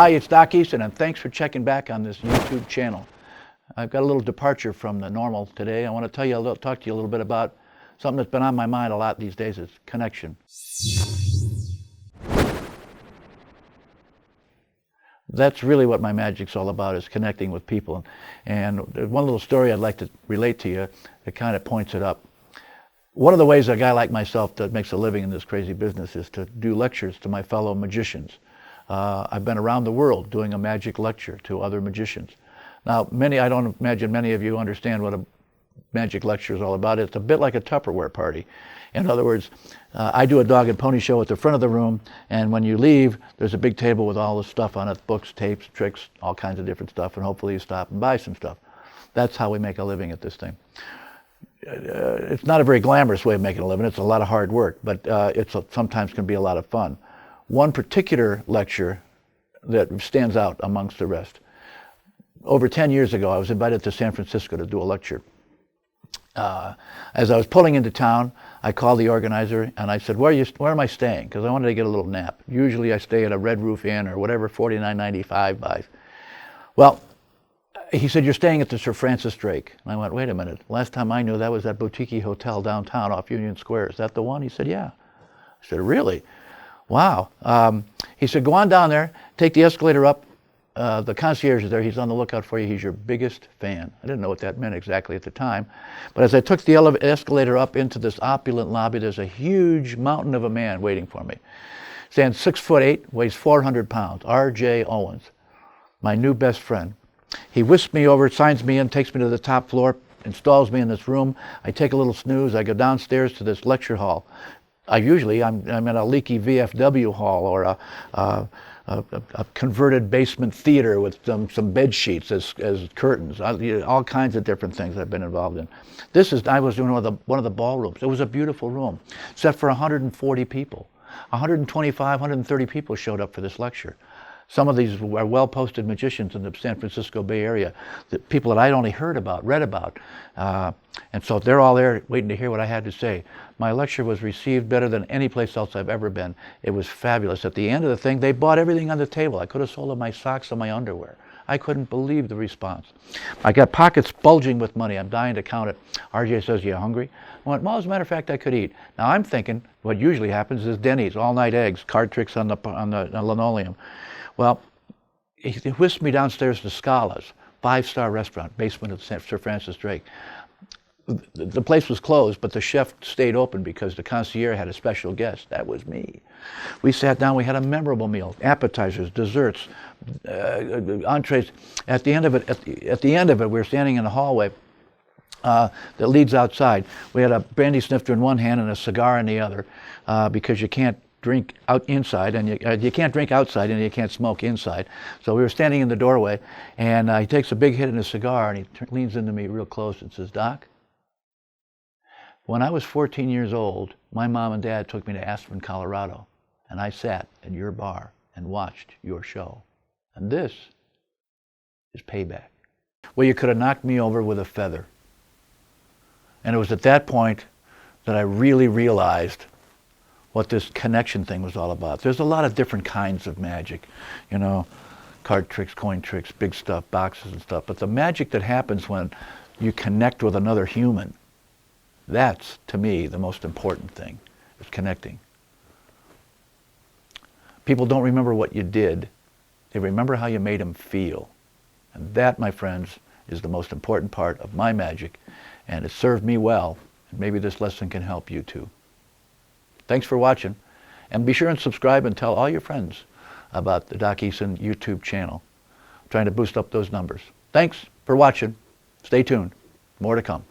Hi, it's Doc Eason, and thanks for checking back on this YouTube channel. I've got a little departure from the normal today. I want to talk to you a little bit about something that's been on my mind a lot these days. Is connection. That's really what my magic's all about, is connecting with people. And one little story I'd like to relate to you that kind of points it up. One of the ways a guy like myself that makes a living in this crazy business is to do lectures to my fellow magicians. I've been around the world doing a magic lecture to other magicians. Now, I don't imagine many of you understand what a magic lecture is all about. It's a bit like a Tupperware party. In other words, I do a dog and pony show at the front of the room, and when you leave, there's a big table with all the stuff on it, books, tapes, tricks, all kinds of different stuff, and hopefully you stop and buy some stuff. That's how we make a living at this thing. It's not a very glamorous way of making a living. It's a lot of hard work, but sometimes can be a lot of fun. One particular lecture that stands out amongst the rest. Over 10 years ago, I was invited to San Francisco to do a lecture. As I was pulling into town, I called the organizer and I said, where am I staying? Because I wanted to get a little nap. Usually I stay at a Red Roof Inn or whatever $49.95 buys. Well, he said, you're staying at the Sir Francis Drake. And I went, wait a minute. Last time I knew, that was that boutique hotel downtown off Union Square. Is that the one? He said, yeah. I said, really? Wow. He said, go on down there, take the escalator up. The concierge is there. He's on the lookout for you. He's your biggest fan. I didn't know what that meant exactly at the time. But as I took the escalator up into this opulent lobby, there's a huge mountain of a man waiting for me. Stands 6'8", weighs 400 pounds, R.J. Owens, my new best friend. He whisks me over, signs me in, takes me to the top floor, installs me in this room. I take a little snooze. I go downstairs to this lecture hall. I'm in a leaky VFW hall or a converted basement theater with some bed sheets as curtains. All kinds of different things I've been involved in. I was doing one of the ballrooms. It was a beautiful room, set for 140 people. 125, 130 people showed up for this lecture. Some of these are well-posted magicians in the San Francisco Bay Area, people that I'd only read about. And so they're all there waiting to hear what I had to say. My lecture was received better than any place else I've ever been. It was fabulous. At the end of the thing, they bought everything on the table. I could have sold them my socks and my underwear. I couldn't believe the response. I got pockets bulging with money. I'm dying to count it. RJ says, you hungry? I went, well, as a matter of fact, I could eat. Now I'm thinking what usually happens is Denny's, all-night eggs, card tricks on the linoleum. Well, he whisked me downstairs to Scala's, 5-star restaurant, basement of Sir Francis Drake. The place was closed, but the chef stayed open because the concierge had a special guest. That was me. We sat down. We had a memorable meal: appetizers, desserts, entrees. At the end of it, we were standing in a hallway that leads outside. We had a brandy snifter in one hand and a cigar in the other, because you can't drink inside, and you can't drink outside, and you can't smoke inside. So we were standing in the doorway, and he takes a big hit in his cigar, and he leans into me real close and says, Doc, when I was 14 years old, my mom and dad took me to Aspen, Colorado, and I sat at your bar and watched your show. And this is payback. Well, you could have knocked me over with a feather. And it was at that point that I really realized what this connection thing was all about. There's a lot of different kinds of magic, card tricks, coin tricks, big stuff, boxes and stuff. But the magic that happens when you connect with another human, that's, to me, the most important thing, is connecting. People don't remember what you did. They remember how you made them feel. And that, my friends, is the most important part of my magic. And it served me well. And maybe this lesson can help you too. Thanks for watching. And be sure and subscribe and tell all your friends about the Doc Eason YouTube channel. I'm trying to boost up those numbers. Thanks for watching. Stay tuned. More to come.